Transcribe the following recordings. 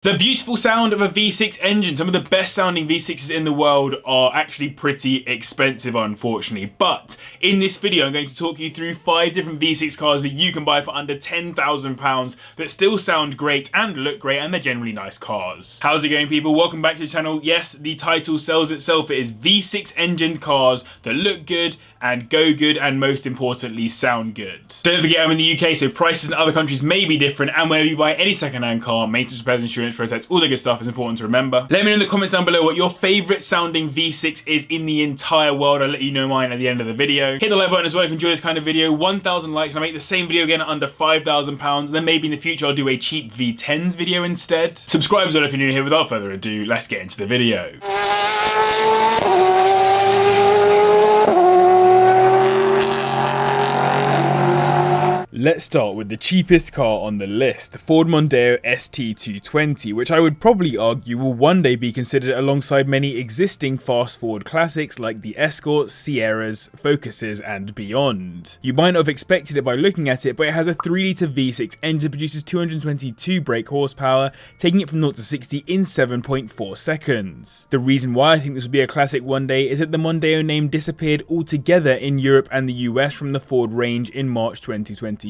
The beautiful sound of a V6 engine. Some of the best sounding V6s in the world are actually pretty expensive, unfortunately. But in this video, I'm going to talk you through 5 different V6 cars that you can buy for under £10,000 that still sound great and look great, and they're generally nice cars. How's it going, people? Welcome back to the channel. Yes, the title sells itself. It is V6 engined cars that look good and go good, and most importantly, sound good. Don't forget, I'm in the UK, so prices in other countries may be different, and whenever you buy any second-hand car, maintenance, repairs, insurance, road all the good stuff is important to remember. Let me know in the comments down below what your favourite sounding V6 is in the entire world. I'll let you know mine at the end of the video. Hit the like button as well if you enjoy this kind of video. 1,000 likes and I'll make the same video again at under £5,000, and then maybe in the future I'll do a cheap V10s video instead. Subscribe as well if you're new here. Without further ado, let's get into the video. Let's start with the cheapest car on the list, the Ford Mondeo ST220, which I would probably argue will one day be considered alongside many existing fast Ford classics like the Escorts, Sierras, Focuses and beyond. You might not have expected it by looking at it, but it has a 3-litre V6 engine that produces 222 brake horsepower, taking it from 0 to 60 in 7.4 seconds. The reason why I think this will be a classic one day is that the Mondeo name disappeared altogether in Europe and the US from the Ford range in March 2022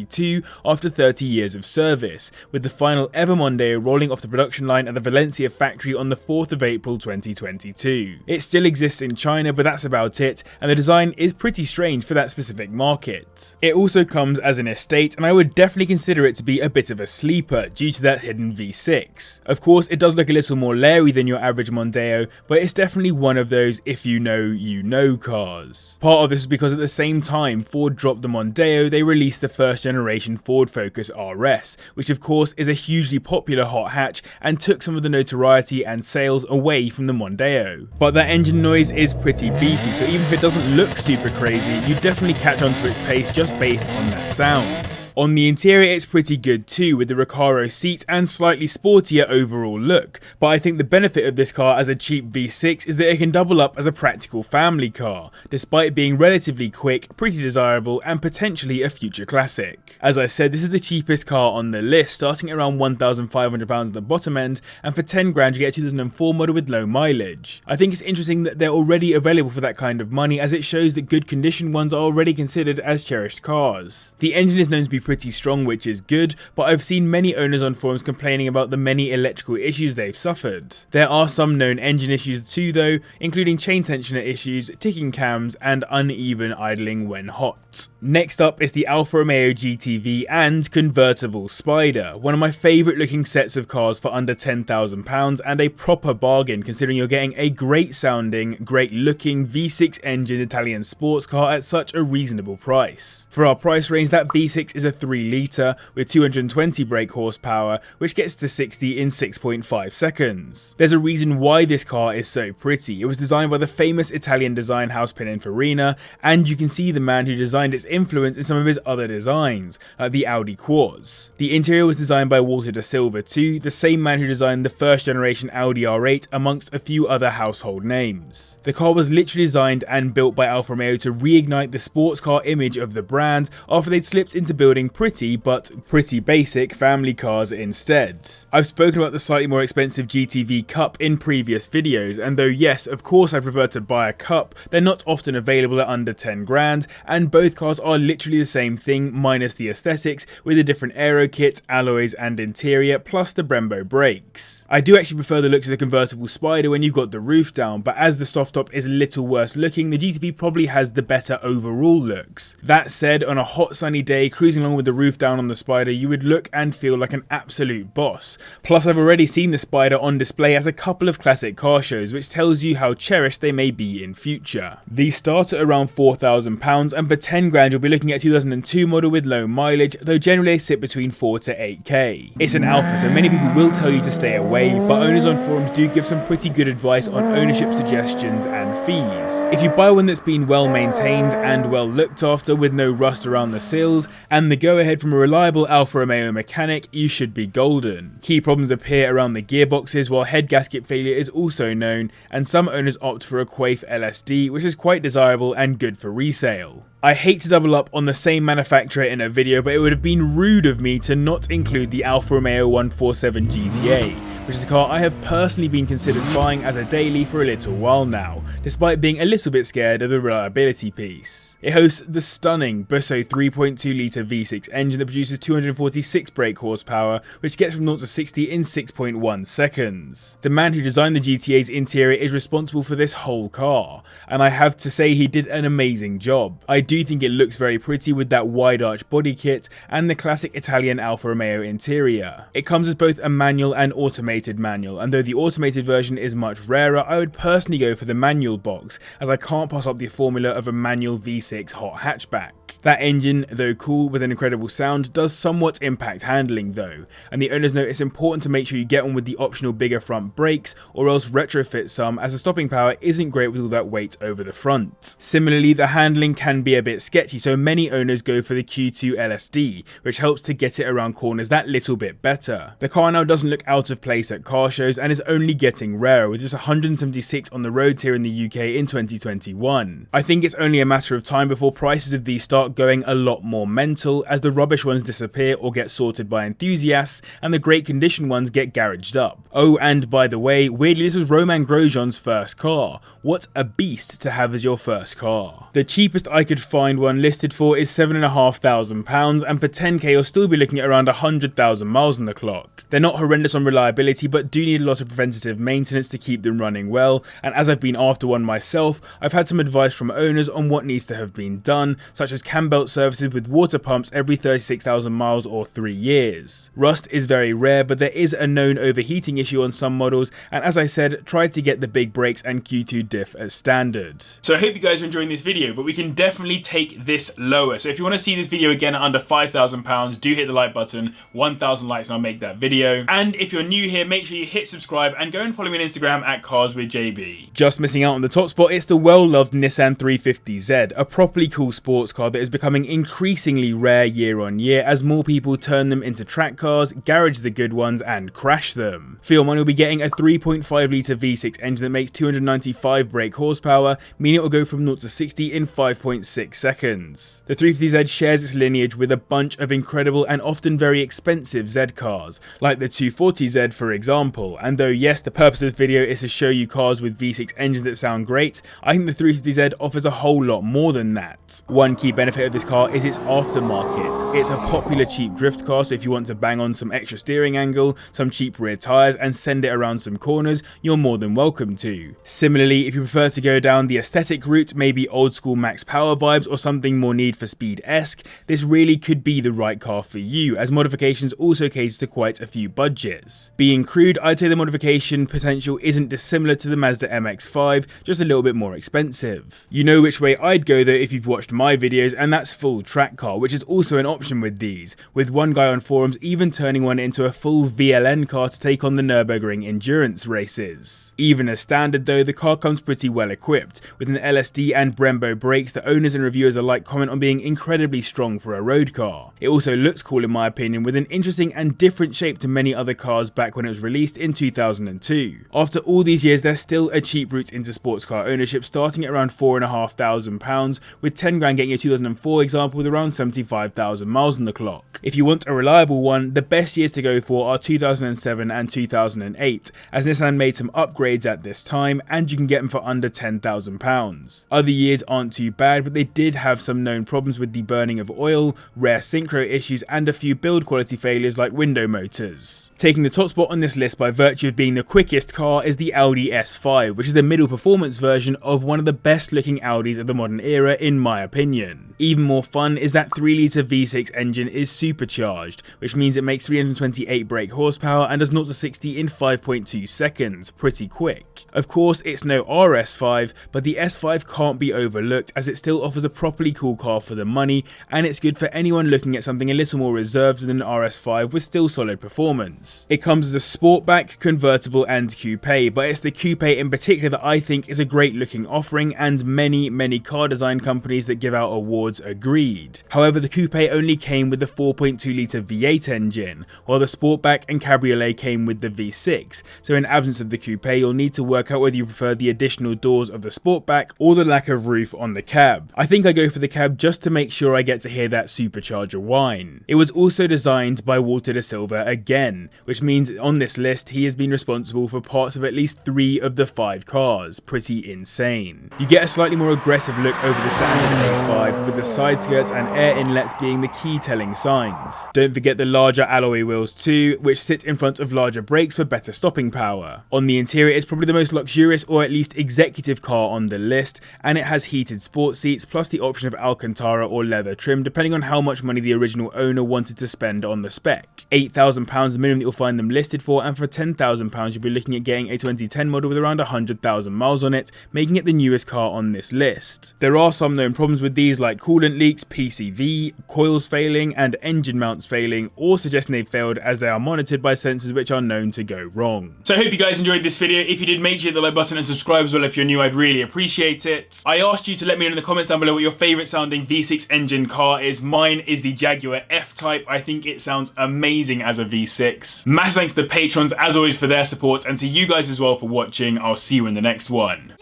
after 30 years of service, with the final ever Mondeo rolling off the production line at the Valencia factory on the 4th of April 2022. It still exists in China, but that's about it, and the design is pretty strange for that specific market. It also comes as an estate, and I would definitely consider it to be a bit of a sleeper due to that hidden V6. Of course, it does look a little more leery than your average Mondeo, but it's definitely one of those if you know, you know cars. Part of this is because at the same time Ford dropped the Mondeo, they released the first generation Ford Focus RS, which of course is a hugely popular hot hatch and took some of the notoriety and sales away from the Mondeo. But that engine noise is pretty beefy, so even if it doesn't look super crazy, you definitely catch on to its pace just based on that sound. On the interior, it's pretty good too, with the Recaro seats and slightly sportier overall look, but I think the benefit of this car as a cheap V6 is that it can double up as a practical family car, despite being relatively quick, pretty desirable and potentially a future classic. As I said, this is the cheapest car on the list, starting at around £1,500 at the bottom end, and for 10 grand you get a 2004 model with low mileage. I think it's interesting that they're already available for that kind of money, as it shows that good condition ones are already considered as cherished cars. The engine is known to be pretty strong, which is good, but I've seen many owners on forums complaining about the many electrical issues they've suffered. There are some known engine issues too though, including chain tensioner issues, ticking cams and uneven idling when hot. Next up is the Alfa Romeo GTV and convertible Spider, one of my favourite looking sets of cars for under £10,000 and a proper bargain considering you're getting a great sounding, great looking V6 engine Italian sports car at such a reasonable price. For our price range, that V6 is a 3-litre with 220 brake horsepower, which gets to 60 in 6.5 seconds. There's a reason why this car is so pretty. It was designed by the famous Italian design house Pininfarina, and you can see the man who designed its influence in some of his other designs, like the Audi Quartz. The interior was designed by Walter da Silva too, the same man who designed the first generation Audi R8 amongst a few other household names. The car was literally designed and built by Alfa Romeo to reignite the sports car image of the brand after they'd slipped into building pretty but pretty basic family cars instead. I've spoken about the slightly more expensive GTV Cup in previous videos, and though yes, of course I prefer to buy a Cup, they're not often available at under 10 grand, and both cars are literally the same thing minus the aesthetics, with a different aero kit, alloys and interior, plus the Brembo brakes. I do actually prefer the looks of the convertible Spider when you've got the roof down, but as the soft top is a little worse looking, the GTV probably has the better overall looks. That said, on a hot sunny day, cruising along with the roof down on the Spider, you would look and feel like an absolute boss. Plus, I've already seen the Spider on display at a couple of classic car shows, which tells you how cherished they may be in future. These start at around £4,000, and for 10 grand you'll be looking at a 2002 model with low mileage, though generally they sit between 4 to 8k. It's an Alpha, so many people will tell you to stay away, but owners on forums do give some pretty good advice on ownership suggestions and fees. If you buy one that's been well maintained and well looked after with no rust around the sills, and the go-ahead from a reliable Alfa Romeo mechanic, you should be golden. Key problems appear around the gearboxes, while head gasket failure is also known, and some owners opt for a Quaife LSD, which is quite desirable and good for resale. I hate to double up on the same manufacturer in a video, but it would have been rude of me to not include the Alfa Romeo 147 GTA, which is a car I have personally been considered buying as a daily for a little while now, despite being a little bit scared of the reliability piece. It hosts the stunning Busso 3.2 litre V6 engine that produces 246 brake horsepower, which gets from 0 to 60 in 6.1 seconds. The man who designed the GTA's interior is responsible for this whole car, and I have to say he did an amazing job. I do think it looks very pretty with that wide arch body kit and the classic Italian Alfa Romeo interior. It comes as both a manual and automated manual, and though the automated version is much rarer, I would personally go for the manual box, as I can't pass up the formula of a manual V6 hot hatchback. That engine, though cool with an incredible sound, does somewhat impact handling though, and the owners note it's important to make sure you get on with the optional bigger front brakes or else retrofit some, as the stopping power isn't great with all that weight over the front. Similarly, the handling can be a bit sketchy, so many owners go for the Q2 LSD, which helps to get it around corners that little bit better. The car now doesn't look out of place at car shows and is only getting rarer, with just 176 on the roads here in the UK in 2021. I think it's only a matter of time before prices of these start going a lot more mental, as the rubbish ones disappear or get sorted by enthusiasts and the great condition ones get garaged up. Oh, and by the way, weirdly this was Roman Grosjean's first car. What a beast to have as your first car. The cheapest I could find one listed for is £7,500, and for 10k you'll still be looking at around 100,000 miles on the clock. They're not horrendous on reliability, but do need a lot of preventative maintenance to keep them running well, and as I've been after one myself, I've had some advice from owners on what needs to have been done, such as cam belt services with water pumps every 36,000 miles or 3 years. Rust is very rare, but there is a known overheating issue on some models, and as I said, try to get the big brakes and Q2 diff as standard. So I hope you guys are enjoying this video, but we can definitely take this lower. So if you want to see this video again at under £5,000, do hit the like button. 1,000 likes and I'll make that video. And if you're new here, make sure you hit subscribe and go and follow me on Instagram at carswithjb. Just missing out on the top spot, it's the well-loved Nissan 350Z, a properly cool sports car that is becoming increasingly rare year on year as more people turn them into track cars, garage the good ones and crash them. For your money, you'll be getting a 3.5 litre V6 engine that makes 295 brake horsepower, meaning it will go from 0 to 60 in 5.6 seconds. The 350Z shares its lineage with a bunch of incredible and often very expensive Z cars, like the 240Z for example, and though yes, the purpose of this video is to show you cars with V6 engines that sound great, I think the 350Z offers a whole lot more than that. One key benefit of this car is its aftermarket. It's a popular cheap drift car, so if you want to bang on some extra steering angle, some cheap rear tyres and send it around some corners, you're more than welcome to. Similarly, if you prefer to go down the aesthetic route, maybe old school max power vibes or something more Need for Speed-esque, this really could be the right car for you, as modifications also cater to quite a few budgets. Being crude, I'd say the modification potential isn't dissimilar to the Mazda MX-5, just a little bit more expensive. You know which way I'd go though if you've watched my videos, and that's full track car, which is also an option with these, with one guy on forums even turning one into a full VLN car to take on the Nürburgring endurance races. Even as standard though, the car comes pretty well equipped, with an LSD and Brembo brakes that owners and reviewers alike comment on being incredibly strong for a road car. It also looks cool in my opinion, with an interesting and different shape to many other cars back when it was released in 2002. After all these years, there's still a cheap route into sports car ownership, starting at around £4,500, with 10 grand getting a 2004 example with around 75,000 miles on the clock. If you want a reliable one, the best years to go for are 2007 and 2008, as Nissan made some upgrades at this time, and you can get them for under £10,000. Other years aren't too bad, but they did have some known problems with the burning of oil, rare synchro issues, and a few build quality failures like window motors. Taking the top spot on this list by virtue of being the quickest car is the Audi S5, which is the middle performance version of one of the best looking Audis of the modern era in my opinion. Even more fun is that 3 litre V6 engine is supercharged, which means it makes 328 brake horsepower and does 0 to 60 in 5.2 seconds, pretty quick. Of course, it's no RS5, but the S5 can't be overlooked as it still offers a properly cool car for the money, and it's good for anyone looking at something a little more reserved than an RS5 with still solid performance. It comes as a sportback, convertible and coupe, but it's the coupe in particular that I think is a great looking offering, and many car design companies that give out awards agreed. However, the coupe only came with the 4.2 litre V8 engine, while the sportback and cabriolet came with the V6, so in absence of the coupe you'll need to work out whether you prefer the additional doors of the sportback or the lack of roof on the cab. I think I go for the cab just to make sure I get to hear that supercharger whine. It was also designed by Walter de Silva again, which means on on this list, he has been responsible for parts of at least 3 of the 5 cars. Pretty insane. You get a slightly more aggressive look over the standard A5, with the side skirts and air inlets being the key telling signs. Don't forget the larger alloy wheels too, which sit in front of larger brakes for better stopping power. On the interior, it's probably the most luxurious or at least executive car on the list, and it has heated sports seats plus the option of Alcantara or leather trim depending on how much money the original owner wanted to spend on the spec. £8,000 the minimum that you'll find them listed for, and for £10,000 you'll be looking at getting a 2010 model with around 100,000 miles on it, making it the newest car on this list. There are some known problems with these like coolant leaks, PCV, coils failing and engine mounts failing, all suggesting they've failed as they are monitored by sensors which are known to go wrong. So I hope you guys enjoyed this video. If you did, make sure you hit the like button and subscribe as well if you're new. I'd really appreciate it. I asked you to let me know in the comments down below what your favourite sounding V6 engine car is. Mine is the Jaguar F-Type. I think it sounds amazing as a V6. Massive thanks to the patrons as always for their support, and to you guys as well for watching. I'll see you in the next one.